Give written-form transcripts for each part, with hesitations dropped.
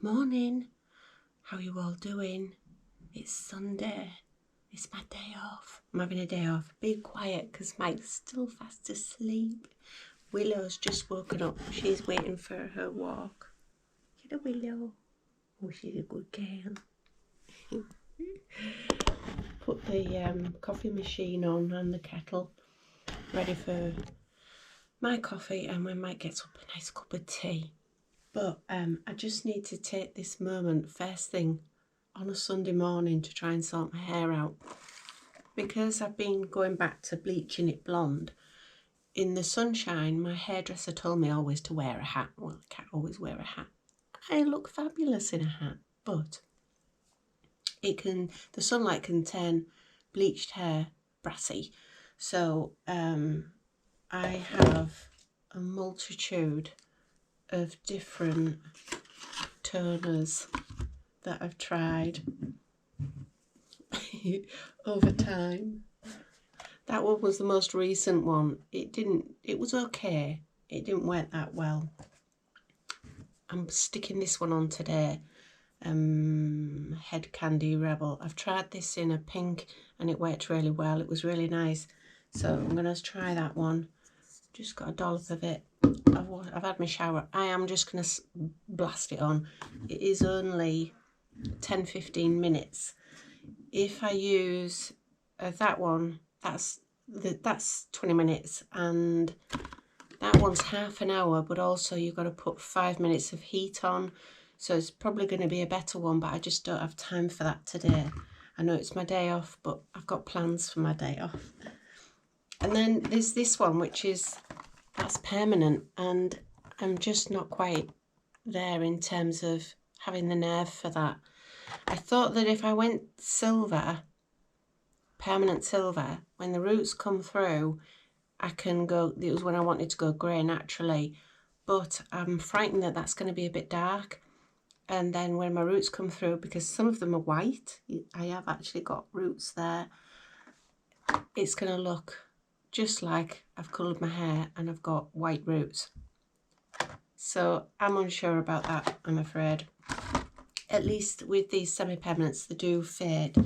Morning, how you all doing? It's Sunday, it's my day off. I'm having a day off. Be quiet because Mike's still fast asleep. Willow's just woken up. She's waiting for her walk. Get a Willow. Oh, she's a good girl. Put the coffee machine on and the kettle ready for my coffee, and when Mike gets up, a nice cup of tea. But I just need to take this moment first thing on a Sunday morning to try and sort my hair out, because I've been going back to bleaching it blonde. In the sunshine, my hairdresser told me always to wear a hat. Well, I can't always wear a hat. I look fabulous in a hat, but the sunlight can turn bleached hair brassy. So I have a multitude of different toners that I've tried over time. That one was the most recent one. It was okay. It didn't work that well. I'm sticking this one on today. Head Candy Rebel. I've tried this in a pink and it worked really well. It was really nice. So I'm going to try that one. Just got a dollop of it. I've had my shower. I am just going to blast it on. It is only 10-15 minutes. If I use that one, that's 20 minutes, and that one's half an hour, but also you've got to put 5 minutes of heat on, so it's probably going to be a better one, but I just don't have time for that today. I know it's my day off, but I've got plans for my day off. And then there's this one, that's permanent, and I'm just not quite there in terms of having the nerve for that. I thought that if I went silver, permanent silver, when the roots come through, I can go, it was when I wanted to go grey naturally, but I'm frightened that that's going to be a bit dark. And then when my roots come through, because some of them are white, I have actually got roots there, it's going to look just like I've coloured my hair and I've got white roots. So I'm unsure about that, I'm afraid. At least with these semi-permanents, they do fade.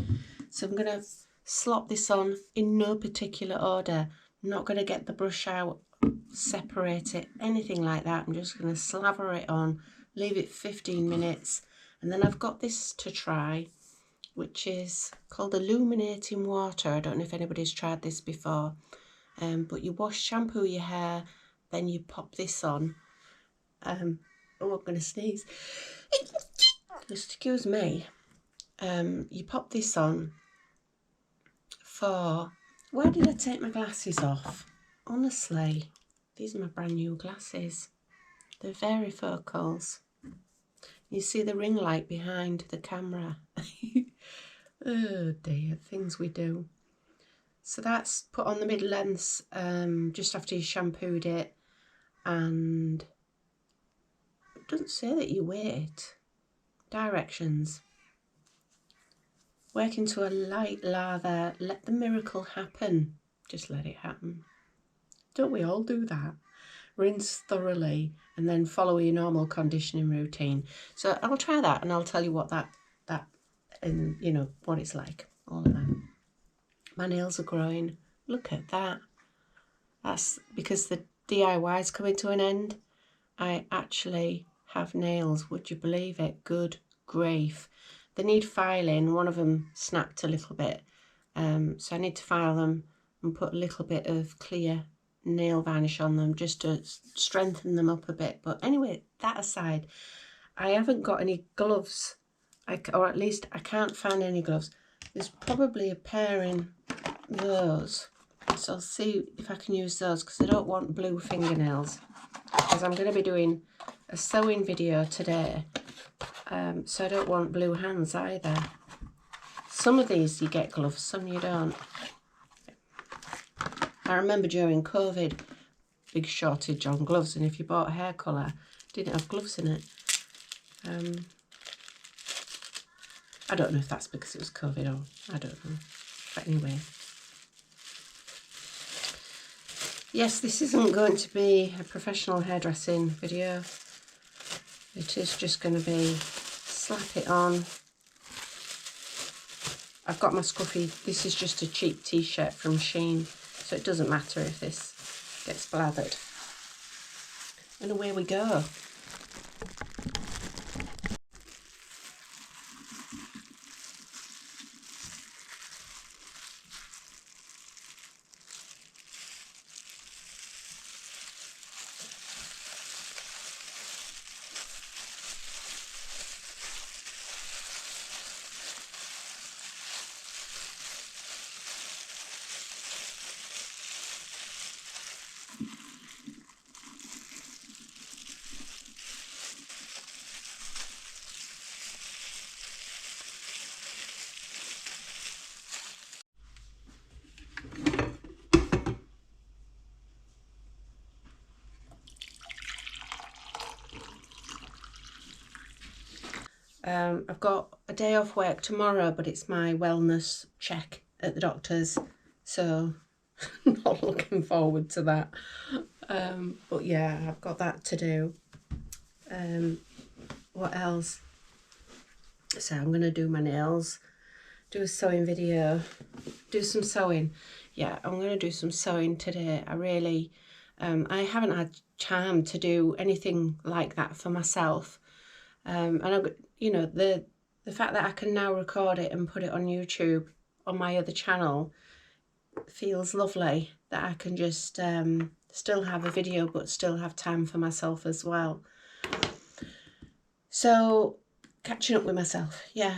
So I'm going to slop this on in no particular order. I'm not going to get the brush out, separate it, anything like that. I'm just going to slaver it on, leave it 15 minutes. And then I've got this to try, which is called Illuminating Water. I don't know if anybody's tried this before. But you shampoo your hair, then you pop this on. Oh, I'm going to sneeze. Excuse me. You pop this on for... Why did I take my glasses off? Honestly, these are my brand new glasses. They're varifocals. You see the ring light behind the camera. Oh dear, things we do. So that's put on the mid-lengths just after you shampooed it, and it doesn't say that you wait. Directions. Work into a light lather. Let the miracle happen. Just let it happen. Don't we all do that? Rinse thoroughly and then follow your normal conditioning routine. So I'll try that and I'll tell you what that and you know what it's like. All of that. My nails are growing. Look at that. That's because the DIY's coming to an end. I actually have nails. Would you believe it? Good grief. They need filing. One of them snapped a little bit. So I need to file them and put a little bit of clear nail varnish on them just to strengthen them up a bit. But anyway, that aside, I haven't got any gloves. Or at least I can't find any gloves. There's probably a pair in those. So I'll see if I can use those, because I don't want blue fingernails. Because I'm going to be doing a sewing video today. So I don't want blue hands either. Some of these you get gloves, some you don't. I remember during COVID, big shortage on gloves, and if you bought hair colour, didn't have gloves in it. I don't know if that's because it was COVID or I don't know. But anyway. Yes, this isn't going to be a professional hairdressing video. It is just going to be slap it on. I've got my scruffy, this is just a cheap t-shirt from Shein, so it doesn't matter if this gets blathered. And away we go. I've got a day off work tomorrow, but it's my wellness check at the doctor's, so not looking forward to that. But yeah, I've got that to do. What else? So I'm going to do my nails, do a sewing video, do some sewing. Yeah, I'm going to do some sewing today. I really, I haven't had time to do anything like that for myself. And I, you know, the fact that I can now record it and put it on YouTube on my other channel feels lovely, that I can just still have a video but still have time for myself as well. So catching up with myself, yeah.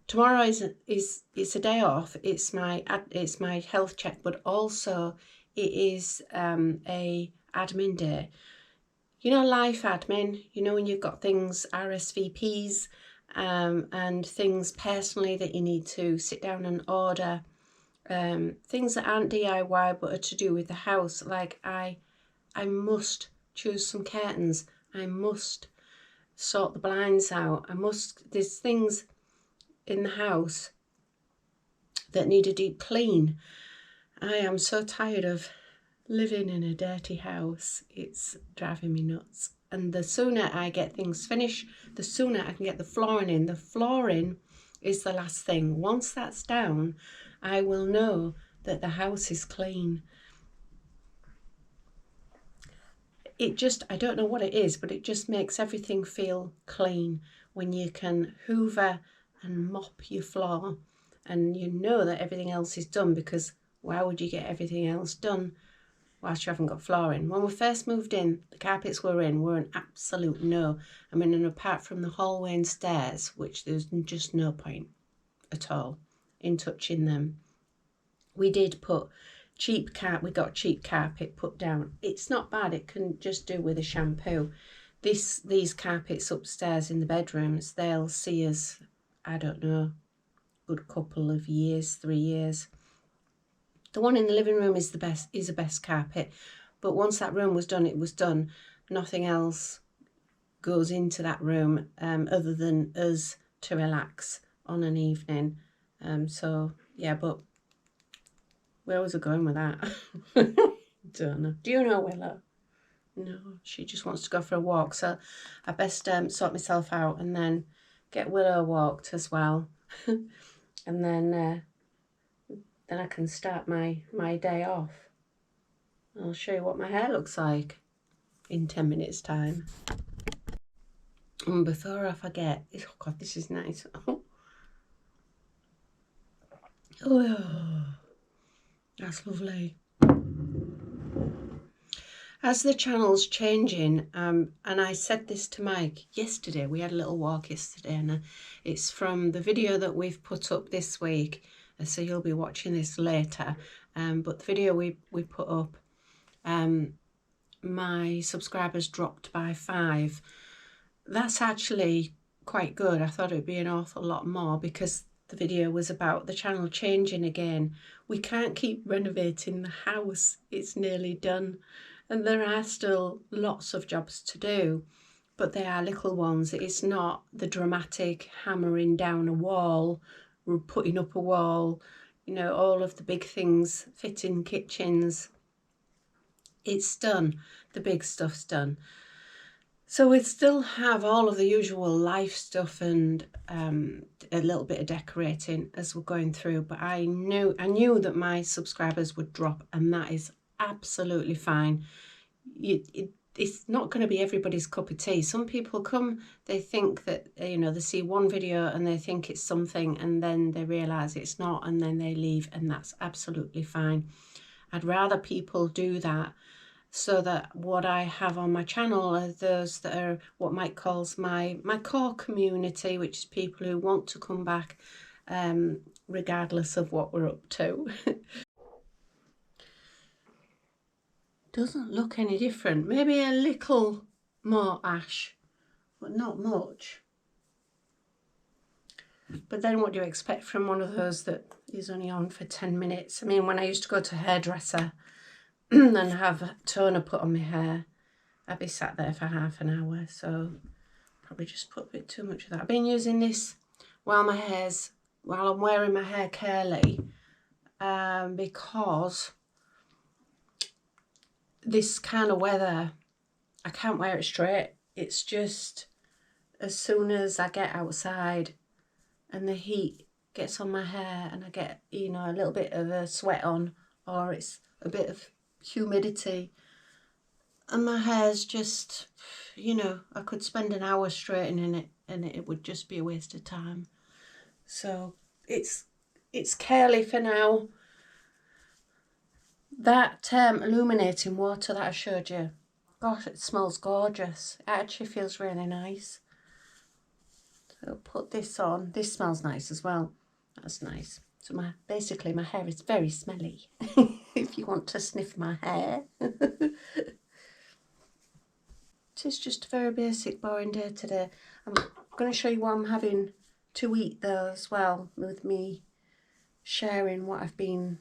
Tomorrow it's a day off. It's my health check, but also it is a admin day. You know, life admin, you know, when you've got things, RSVPs, and things personally that you need to sit down and order, things that aren't DIY but are to do with the house. Like I must choose some curtains. I must sort the blinds out. There's things in the house that need a deep clean. I am so tired of living in a dirty house. It's driving me nuts. And the sooner I get things finished, the sooner I can get the flooring in. The flooring is the last thing. Once that's down, I will know that the house is clean. It just, I don't know what it is, but it just makes everything feel clean when you can hoover and mop your floor and you know that everything else is done, because why would you get everything else done whilst you haven't got flooring? When we first moved in, the carpets were an absolute no. I mean, and apart from the hallway and stairs, which there's just no point at all in touching them. We did put we got cheap carpet put down. It's not bad, it can just do with a shampoo. These carpets upstairs in the bedrooms, they'll see us, I don't know, good couple of years, 3 years. The one in the living room is the best carpet, but once that room was done, it was done. Nothing else goes into that room other than us to relax on an evening. So yeah, but where was I going with that? Don't know. Do you know Willow? No, she just wants to go for a walk, so I best sort myself out and then get Willow walked as well. And then I can start my day off. I'll show you what my hair looks like in 10 minutes time. And before I forget, oh God, this is nice. Oh, that's lovely. As the channel's changing, and I said this to Mike yesterday, we had a little walk yesterday, and it's from the video that we've put up this week, so you'll be watching this later, but the video we put up, my subscribers dropped by 5. That's actually quite good. I thought it would be an awful lot more, because the video was about the channel changing again. We can't keep renovating the house. It's nearly done. And there are still lots of jobs to do, but they are little ones. It's not the dramatic hammering down a wall, putting up a wall, you know, all of the big things, fitting kitchens. It's done. The big stuff's done. So we still have all of the usual life stuff and a little bit of decorating as we're going through, but I knew that my subscribers would drop, and that is absolutely fine. It's not going to be everybody's cup of tea. Some people come, they think that, you know, they see one video and they think it's something, and then they realise it's not, and then they leave, and that's absolutely fine. I'd rather people do that, so that what I have on my channel are those that are what Mike calls my core community, which is people who want to come back regardless of what we're up to. Doesn't look any different. Maybe a little more ash, but not much. But then what do you expect from one of those that is only on for 10 minutes? I mean, when I used to go to a hairdresser and have toner put on my hair, I'd be sat there for half an hour, so probably just put a bit too much of that. I've been using this while I'm wearing my hair curly, because this kind of weather, I can't wear it straight. It's just as soon as I get outside and the heat gets on my hair and I get, you know, a little bit of a sweat on, or it's a bit of humidity, and my hair's just, you know, I could spend an hour straightening it and it would just be a waste of time. So it's curly for now. That illuminating water that I showed you, gosh, it smells gorgeous. It actually feels really nice. So put this on. This smells nice as well. That's nice. So basically my hair is very smelly. If you want to sniff my hair. It's just a very basic, boring day today. I'm going to show you what I'm having to eat though as well, with me sharing what I've been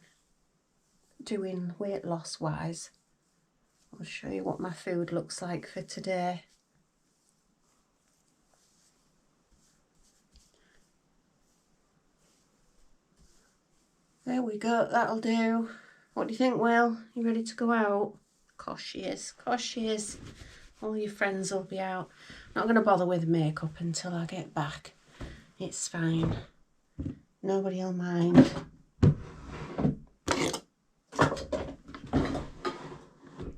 doing weight loss wise. I'll show you what my food looks like for today. There we go, that'll do. What do you think, Will? You ready to go out? Of course she is, of course she is. All your friends will be out. Not going to bother with makeup until I get back. It's fine. Nobody will mind.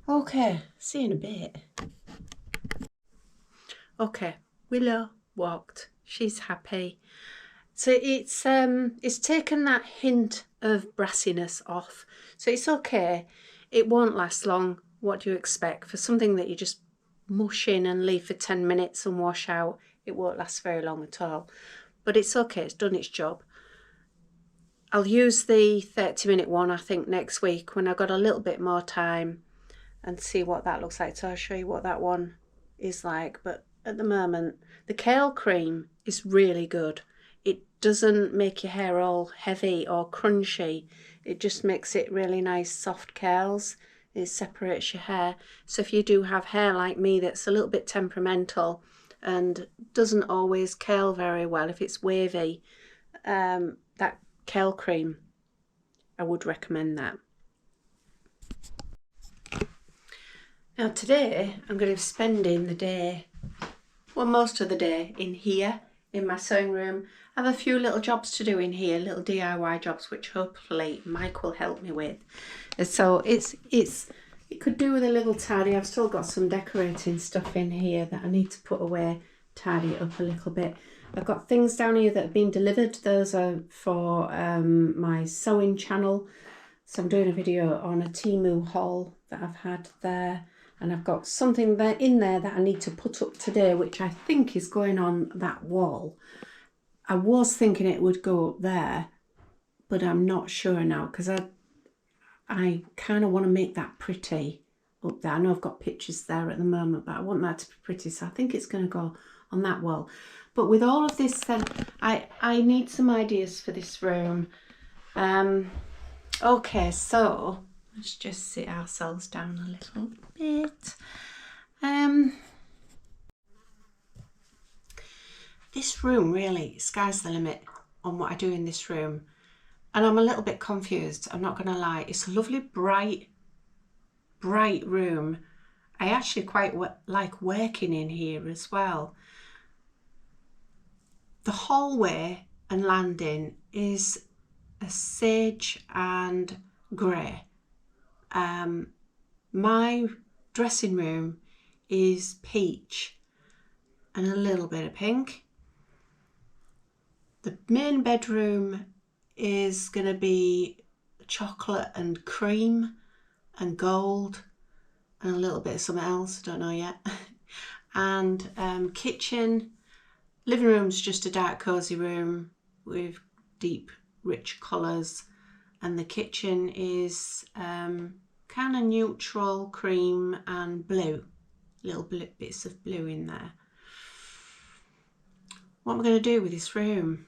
Okay, see you in a bit. Okay, Willow walked. She's happy. So it's taken that hint of brassiness off. So it's okay. It won't last long. What do you expect? For something that you just mush in and leave for 10 minutes and wash out, it won't last very long at all. But it's okay, it's done its job. I'll use the 30-minute one, I think, next week when I've got a little bit more time, and see what that looks like. So I'll show you what that one is like. But at the moment, the kale cream is really good. It doesn't make your hair all heavy or crunchy. It just makes it really nice, soft curls. It separates your hair. So if you do have hair like me that's a little bit temperamental and doesn't always curl very well, if it's wavy, that kale cream, I would recommend that. Now today I'm going to be spending the day, well, most of the day in here in my sewing room. I have a few little jobs to do in here, little DIY jobs, which hopefully Mike will help me with. So it could do with a little tidy. I've still got some decorating stuff in here that I need to put away, tidy it up a little bit. I've got things down here that have been delivered. Those are for my sewing channel. So I'm doing a video on a Temu haul that I've had there. And I've got something there in there that I need to put up today, which I think is going on that wall. I was thinking it would go up there, but I'm not sure now, because I kind of want to make that pretty up there. I know I've got pictures there at the moment, but I want that to be pretty, so I think it's going to go on that wall. But with all of this then, I need some ideas for this room. Okay, so let's just sit ourselves down a little bit. This room, really, sky's the limit on what I do in this room. And I'm a little bit confused, I'm not going to lie. It's a lovely, bright room. I actually quite like working in here as well. The hallway and landing is a sage and grey. My dressing room is peach and a little bit of pink. The main bedroom is going to be chocolate and cream and gold and a little bit of something else, I don't know yet. And kitchen, living room's just a dark cosy room with deep rich colours, and the kitchen is kind of neutral cream and blue, little bits of blue in there. What am I going to do with this room?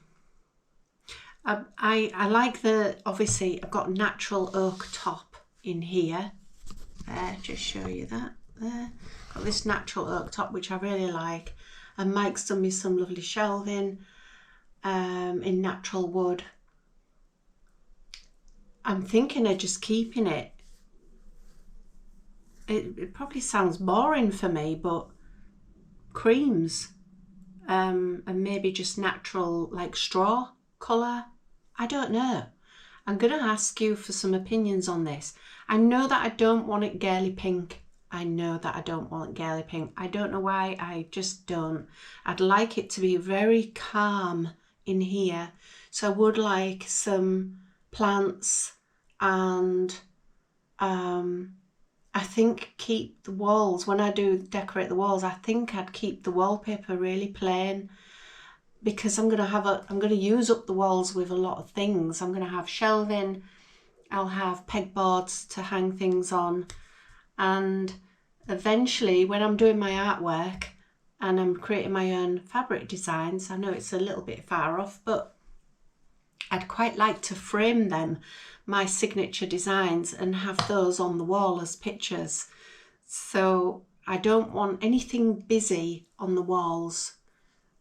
I like obviously I've got natural oak top in here. Just show you that there. Got this natural oak top which I really like, and Mike's done me some lovely shelving in natural wood. I'm thinking of just keeping it. It probably sounds boring for me, but creams and maybe just natural like straw colour. I don't know. I'm going to ask you for some opinions on this. I know that I don't want it girly pink. I know that I don't want it girly pink. I don't know why, I just don't. I'd like it to be very calm in here. So I would like some plants, and I think keep the walls, when I do decorate the walls, I think I'd keep the wallpaper really plain, because I'm going to use up the walls with a lot of things. I'm going to have shelving, I'll have pegboards to hang things on, and eventually when I'm doing my artwork and I'm creating my own fabric designs, I know it's a little bit far off, but I'd quite like to frame them, my signature designs, and have those on the wall as pictures. So I don't want anything busy on the walls.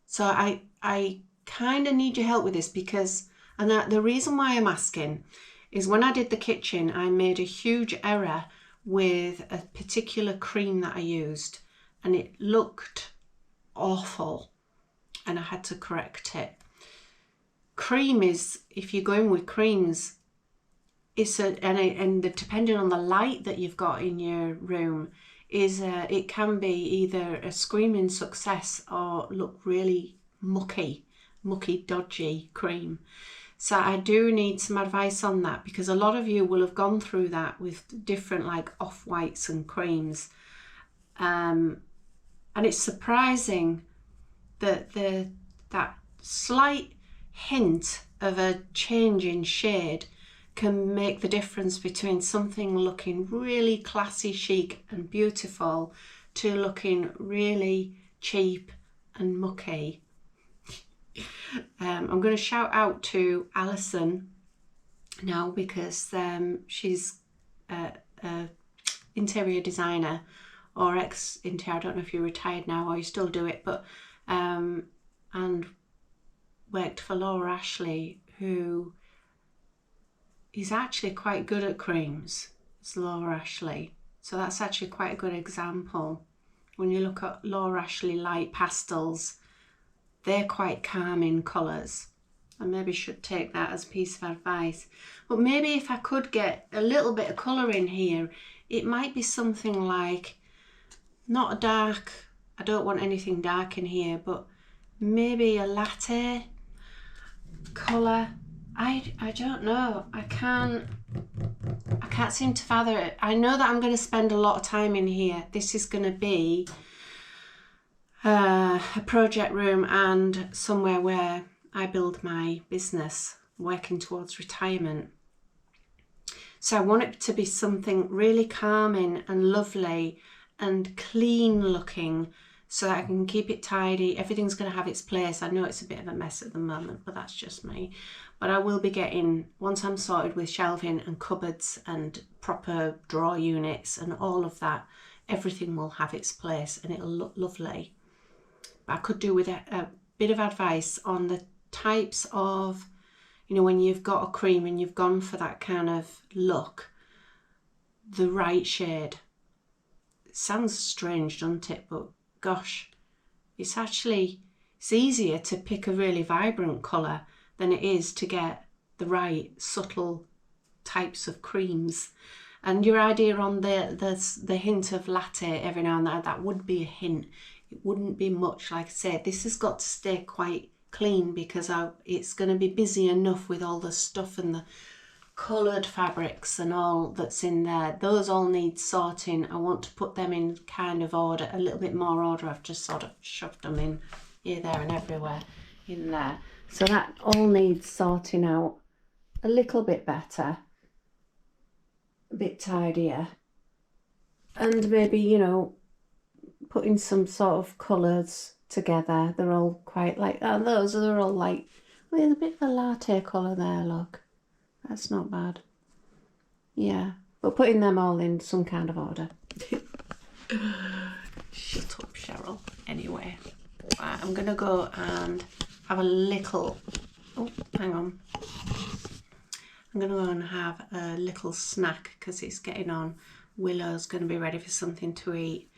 So I kind of need your help with this, because, and the reason why I'm asking is when I did the kitchen, I made a huge error with a particular cream that I used, and it looked awful and I had to correct it. Cream is, if you're going with creams, and depending on the light that you've got in your room, it can be either a screaming success or look really mucky, dodgy cream. So I do need some advice on that, because a lot of you will have gone through that with different like off-whites and creams. And it's surprising that that slight hint of a change in shade can make the difference between something looking really classy, chic and beautiful to looking really cheap and mucky. I'm going to shout out to Alison now, because she's a interior designer, or ex-interior, I don't know if you're retired now or you still do it, but and worked for Laura Ashley, who is actually quite good at creams. It's Laura Ashley. So that's actually quite a good example. When you look at Laura Ashley light pastels, they're quite calm in colours. I maybe should take that as a piece of advice. But maybe if I could get a little bit of colour in here, it might be something like, not a dark, I don't want anything dark in here, but maybe a latte colour. I don't know. I can't seem to fathom it. I know that I'm going to spend a lot of time in here. This is going to be a project room and somewhere where I build my business, working towards retirement. So I want it to be something really calming and lovely and clean looking, so that I can keep it tidy. Everything's going to have its place. I know it's a bit of a mess at the moment, but that's just me. But I will be getting, once I'm sorted with shelving and cupboards and proper drawer units and all of that, everything will have its place and it'll look lovely. But I could do with a bit of advice on the types of, you know, when you've got a cream and you've gone for that kind of look, the right shade. sounds strange, doesn't it? But gosh, it's easier to pick a really vibrant colour than it is to get the right subtle types of creams. And your idea on the hint of latte every now and then, that would be a hint. It wouldn't be much. Like I said, this has got to stay quite clean because it's going to be busy enough with all the stuff and the coloured fabrics and all that's in there. Those all need sorting. I want to put them in kind of order, a little bit more order. I've just sort of shoved them in here, there and everywhere in there. So that all needs sorting out a little bit better, a bit tidier, and maybe, you know, putting some sort of colours together. They're all quite like that. Those are all like, well, there's a bit of a latte colour there, look. That's not bad. Yeah, but putting them all in some kind of order. Shut up, Cheryl. Anyway, I'm going to go and have a little... Oh, hang on. I'm going to go and have a little snack because it's getting on. Willow's going to be ready for something to eat.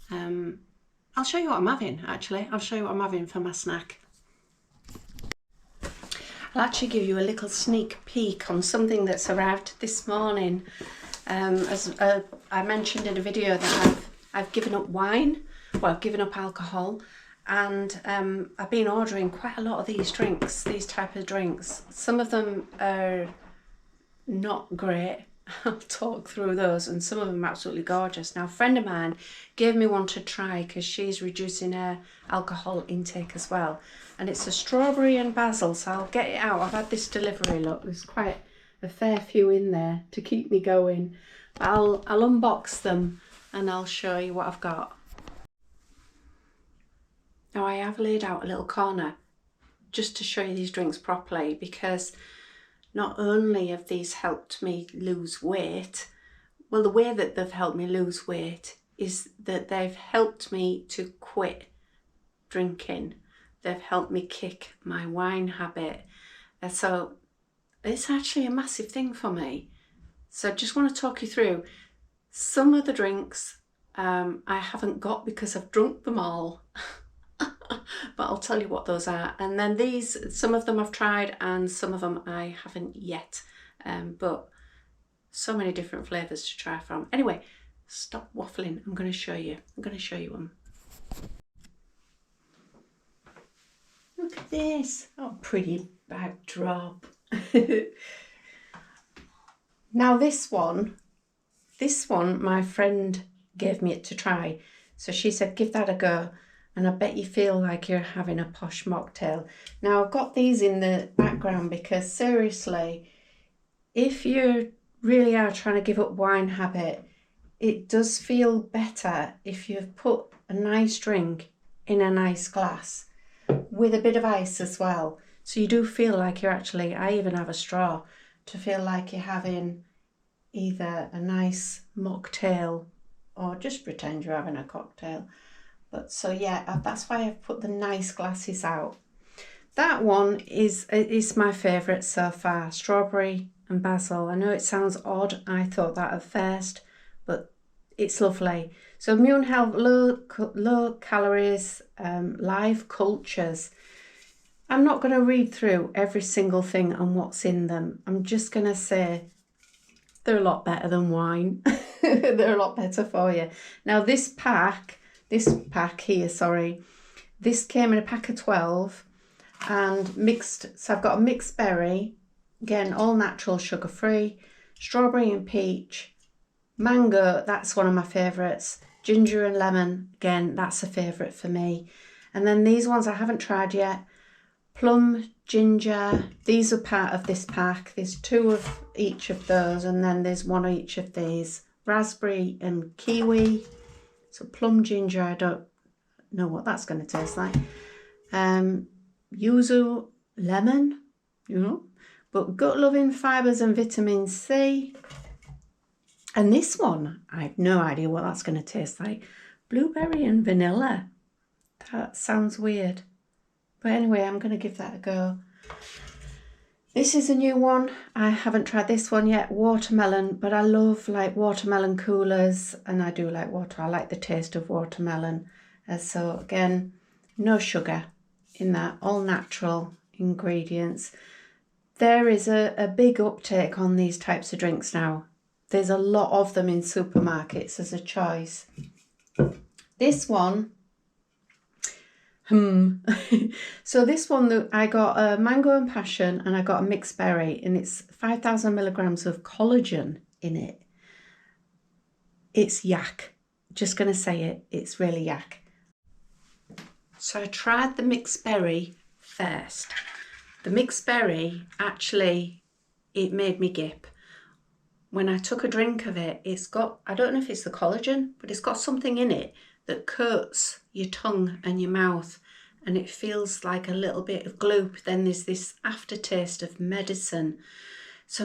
I'll show you what I'm having, actually. I'll show you what I'm having for my snack. I'll actually give you a little sneak peek on something that's arrived this morning. As I mentioned in a video that I've given up wine, well, I've given up alcohol, and I've been ordering quite a lot of these drinks, these type of drinks. Some of them are not great. I'll talk through those, and some of them are absolutely gorgeous. Now, a friend of mine gave me one to try because she's reducing her alcohol intake as well, and it's a strawberry and basil, so I'll get it out. I've had this delivery, look, there's quite a fair few in there to keep me going. I'll unbox them and I'll show you what I've got. Now, I have laid out a little corner just to show you these drinks properly, because not only have these helped me lose weight, well, the way that they've helped me lose weight is that they've helped me to quit drinking. They've helped me kick my wine habit. So it's actually a massive thing for me. So I just want to talk you through some of the drinks I haven't got because I've drunk them all. But I'll tell you what those are. And then these, some of them I've tried and some of them I haven't yet. But so many different flavours to try from. Anyway, stop waffling. I'm going to show you. I'm going to show you them. Look at this. Oh, pretty backdrop. Now this one, my friend gave me it to try. So she said, give that a go. And I bet you feel like you're having a posh mocktail. Now, I've got these in the background because seriously, if you really are trying to give up wine habit, it does feel better if you've put a nice drink in a nice glass with a bit of ice as well. So you do feel like you're actually, I even have a straw to feel like you're having either a nice mocktail or just pretend you're having a cocktail. But so yeah, that's why I've put the nice glasses out. That one is my favourite so far, strawberry and basil. I know it sounds odd, I thought that at first, but it's lovely. So immune health, low calories, live cultures. I'm not going to read through every single thing and what's in them. I'm just going to say they're a lot better than wine. They're a lot better for you. Now this pack here, this came in a pack of 12 and mixed. So I've got a mixed berry, again, all natural, sugar free, strawberry and peach, mango, that's one of my favourites, ginger and lemon, again, that's a favourite for me. And then these ones I haven't tried yet, plum, ginger, these are part of this pack. There's 2 of each of those, and then there's 1 of each of these. Raspberry and kiwi. So plum, ginger, I don't know what that's going to taste like. Yuzu, lemon, you know, but gut-loving fibres and vitamin C. And this one, I have no idea what that's going to taste like. Blueberry and vanilla. That sounds weird. But anyway, I'm going to give that a go. This is a new one. I haven't tried this one yet, watermelon, but I love like watermelon coolers, and I do like water. I like the taste of watermelon. So again, no sugar in that, all natural ingredients. There is a big uptake on these types of drinks now. There's a lot of them in supermarkets as a choice. This one, so this one that I got a mango and passion, and I got a mixed berry, and it's 5,000 milligrams of collagen in it. It's yak. Just gonna say it. It's really yak. So I tried the mixed berry first. The mixed berry, actually, it made me gip. When I took a drink of it, it's got, I don't know if it's the collagen, but it's got something in it that coats your tongue and your mouth, and it feels like a little bit of gloop. Then there's this aftertaste of medicine. So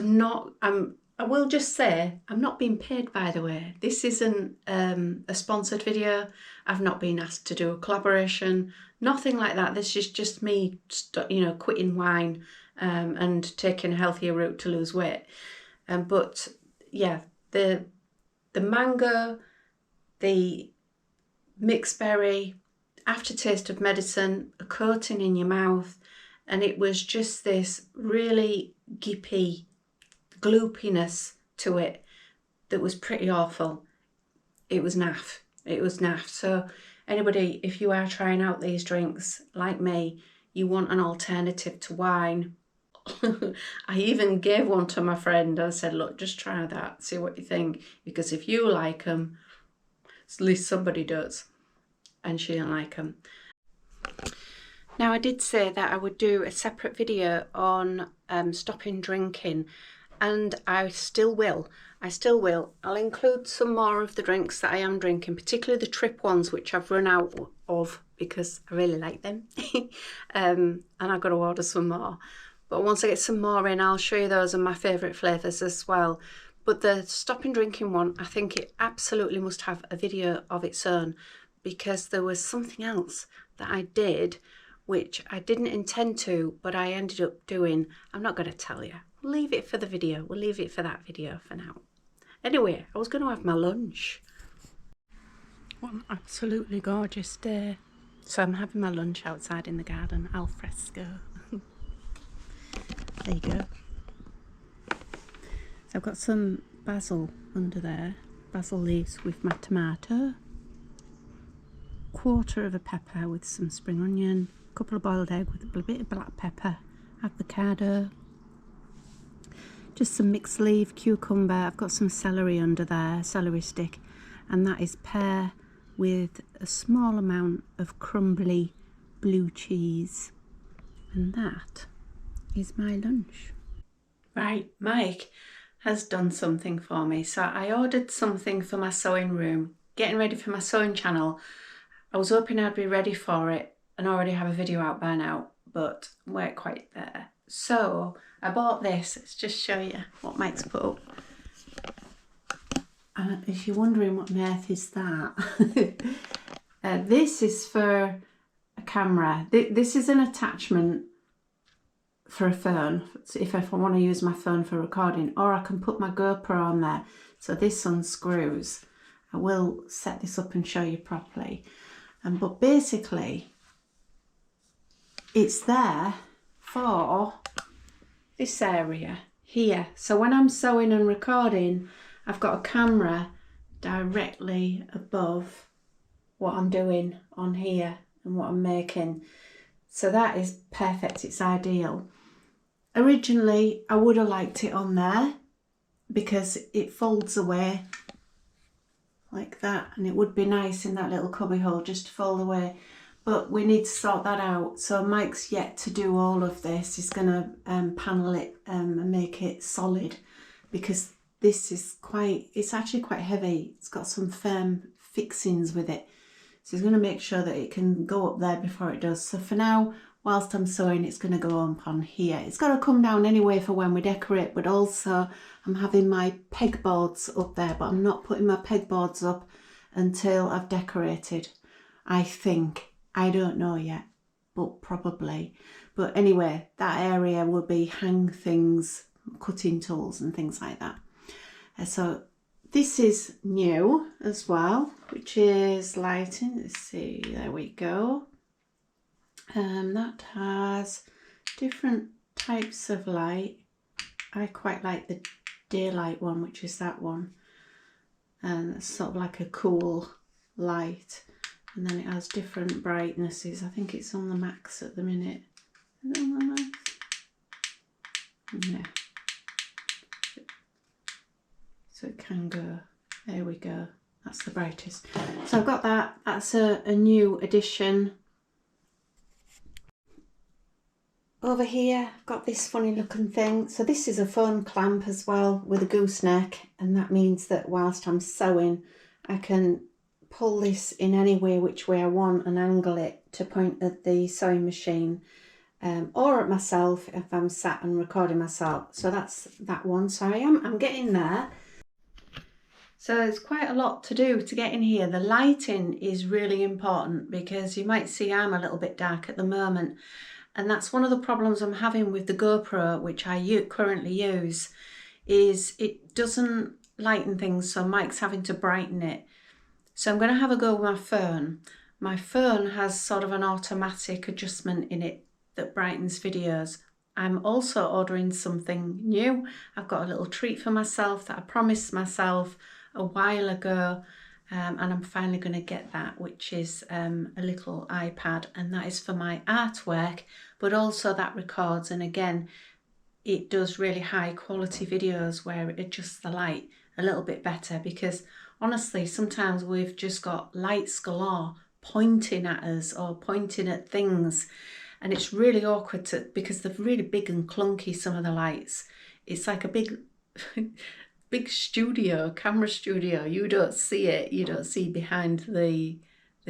I will just say, I'm not being paid, by the way. This isn't a sponsored video. I've not been asked to do a collaboration, nothing like that. This is just me, quitting wine and taking a healthier route to lose weight. But yeah, the mango, the mixed berry, aftertaste of medicine, a coating in your mouth, and it was just this really gippy gloopiness to it that was pretty awful. It was naff. It was naff. So anybody, if you are trying out these drinks like me, you want an alternative to wine. I even gave one to my friend. I said, look, just try that, see what you think, because if you like them, at least somebody does. And she didn't like them. Now, I did say that I would do a separate video on stopping drinking, and I still will. I'll include some more of the drinks that I am drinking, particularly the Trip ones, which I've run out of because I really like them. And I've got to order some more. But once I get some more in, I'll show you those and my favourite flavours as well. But the stopping drinking one, I think it absolutely must have a video of its own, because there was something else that I did which I didn't intend to, but I ended up doing. I'm not going to tell you. We'll leave it for the video. We'll leave it for that video for now. Anyway, I was going to have my lunch. What an absolutely gorgeous day. So I'm having my lunch outside in the garden, al fresco. There you go. So I've got some basil under there, basil leaves with my tomato, quarter of a pepper with some spring onion, a couple of boiled egg with a bit of black pepper, avocado, just some mixed leaf, cucumber. I've got some celery under there, celery stick, and that is pear with a small amount of crumbly blue cheese. And that is my lunch. Right, Mike has done something for me. So I ordered something for my sewing room, getting ready for my sewing channel. I was hoping I'd be ready for it and already have a video out by now, but weren't quite there. So I bought this. Let's just show you what Mike's put up. And if you're wondering what on earth is that, this is for a camera. This is an attachment for a phone, if I want to use my phone for recording, or I can put my GoPro on there. So this unscrews. I will set this up and show you properly. But basically, it's there for this area here. So when I'm sewing and recording, I've got a camera directly above what I'm doing on here and what I'm making. So that is perfect, it's ideal. Originally, I would have liked it on there because it folds away like that, and it would be nice in that little cubby hole just to fold away. But we need to sort that out. So Mike's yet to do all of this. He's going to panel it and make it solid, because this is it's actually quite heavy. It's got some firm fixings with it. So he's going to make sure that it can go up there before it does. So for now, whilst I'm sewing, it's going to go up on here. It's got to come down anyway for when we decorate, but also I'm having my pegboards up there, but I'm not putting my pegboards up until I've decorated, I think. I don't know yet. but probably. But anyway, that area will be hang things, cutting tools and things like that. So this is new as well, which is lighting. Let's see, there we go. That has different types of light. I quite like the daylight one, which is that one, and it's sort of like a cool light, and then it has different brightnesses. I think it's on the max at the minute. Is it on the max? Yeah. So it can go, there we go, that's the brightest. So I've got that, that's a new addition. Over here I've got this funny looking thing. So this is a phone clamp as well with a gooseneck, and that means that whilst I'm sewing I can pull this in any way which way I want and angle it to point at the sewing machine, or at myself if I'm sat and recording myself. So that's that one. So I'm getting there. So there's quite a lot to do to get in here. The lighting is really important because you might see I'm a little bit dark at the moment. And that's one of the problems I'm having with the GoPro, which I currently use, is it doesn't lighten things, so Mike's having to brighten it. So I'm going to have a go with my phone. My phone has sort of an automatic adjustment in it that brightens videos. I'm also ordering something new. I've got a little treat for myself that I promised myself a while ago, and I'm finally going to get that, which is a little iPad, and that is for my artwork, but also that records, and again it does really high quality videos where it adjusts the light a little bit better, because honestly sometimes we've just got lights galore pointing at us or pointing at things, and it's really awkward because they're really big and clunky, some of the lights. It's like a big big studio, camera studio. You don't see it, you don't see behind the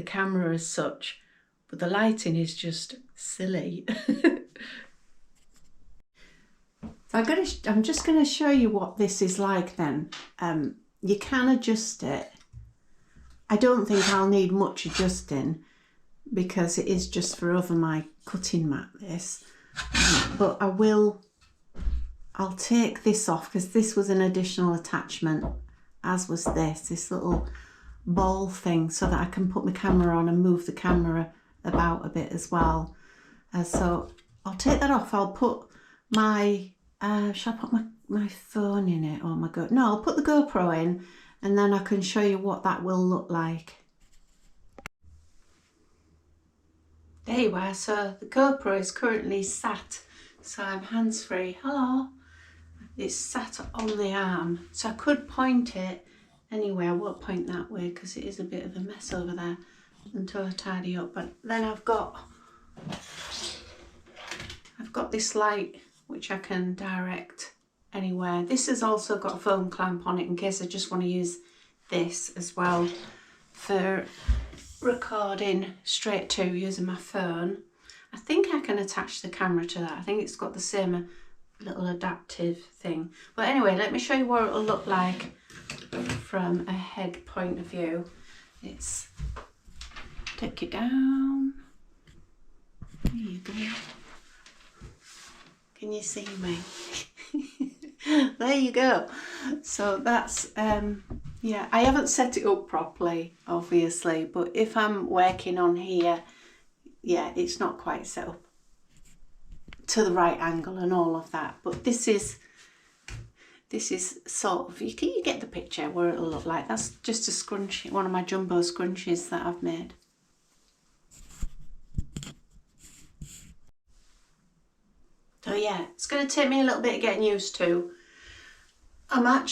camera as such, but the lighting is just silly. I'm just going to show you what this is like then. You can adjust it. I don't think I'll need much adjusting because it is just for over my cutting mat, this. But I'll take this off because this was an additional attachment, as was this little ball thing, so that I can put my camera on and move the camera about a bit as well. So I'll take that off. I'll put my, shall I put my phone in it or no, I'll put the GoPro in and then I can show you what that will look like. There you are. So the GoPro is currently sat, so I'm hands-free. Hello. It's sat on the arm, so I could point it anyway. I won't point that way because it is a bit of a mess over there until I tidy up. But then I've got this light which I can direct anywhere. This has also got a foam clamp on it in case I just want to use this as well for recording straight to using my phone. I think I can attach the camera to that. I think it's got the same little adaptive thing. But anyway, let me show you what it'll look like from a head point of view. It's take you down. There you go. Can you see me? There you go. So that's yeah, I haven't set it up properly obviously, but if I'm working on here, yeah, it's not quite set up to the right angle and all of that, but this is sort of, you get the picture where it'll look like. That's just a scrunchie, one of my jumbo scrunchies that I've made. So yeah, it's going to take me a little bit of getting used to. I'm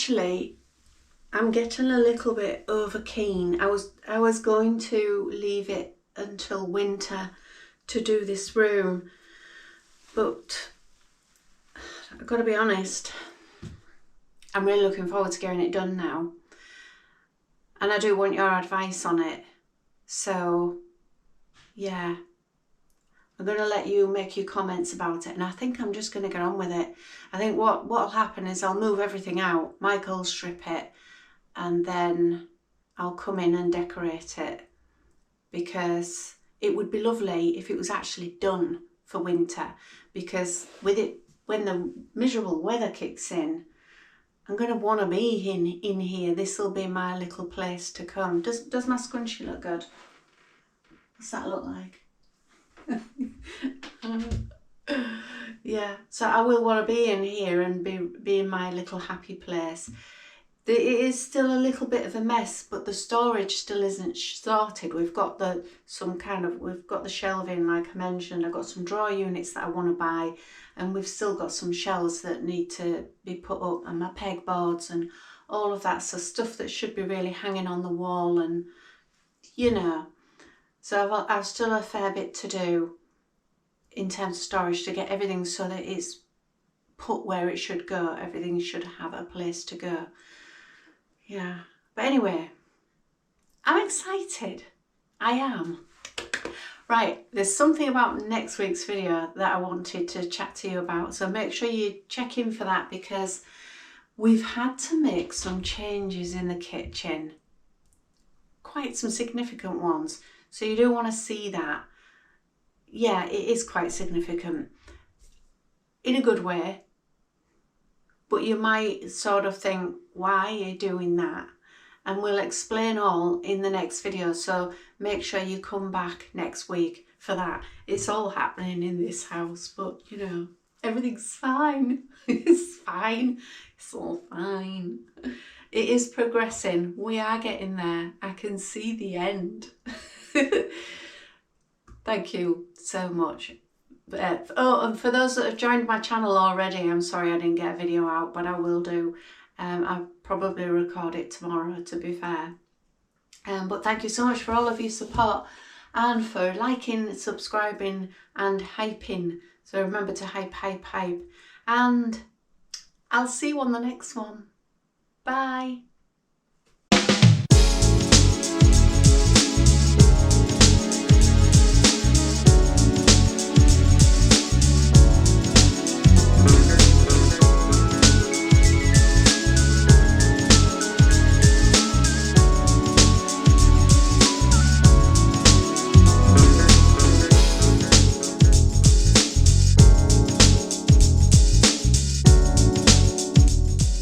getting a little bit over keen. I was going to leave it until winter to do this room, but I've got to be honest, I'm really looking forward to getting it done now, and I do want your advice on it. So yeah, I'm going to let you make your comments about it, and I think I'm just going to get on with it. I think what'll happen is I'll move everything out, Michael'll strip it, and then I'll come in and decorate it, because it would be lovely if it was actually done for winter, because with it, when the miserable weather kicks in, I'm going to want to be in here. This will be my little place to come. Does my scrunchie look good? What's that look like? Yeah, so I will want to be in here and be in my little happy place. It is still a little bit of a mess, but the storage still isn't sorted. We've got the shelving, like I mentioned. I've got some drawer units that I want to buy, and we've still got some shelves that need to be put up, and my pegboards and all of that. So stuff that should be really hanging on the wall, and you know. So I've still a fair bit to do in terms of storage to get everything so that it's put where it should go. Everything should have a place to go. Yeah, but anyway, I'm excited. I am. Right, there's something about next week's video that I wanted to chat to you about, so make sure you check in for that, because we've had to make some changes in the kitchen, quite some significant ones, so you do want to see that. Yeah, it is quite significant in a good way, but you might sort of think, why are you doing that? And we'll explain all in the next video, so make sure you come back next week for that. It's all happening in this house, but you know, everything's fine. It's fine. It's all fine. It is progressing. We are getting there. I can see the end. Thank you so much. Oh, and for those that have joined my channel already, I'm sorry I didn't get a video out, but I will do. I'll probably record it tomorrow, to be fair. But thank you so much for all of your support and for liking, subscribing and hyping. So remember to hype, hype, hype. And I'll see you on the next one. Bye.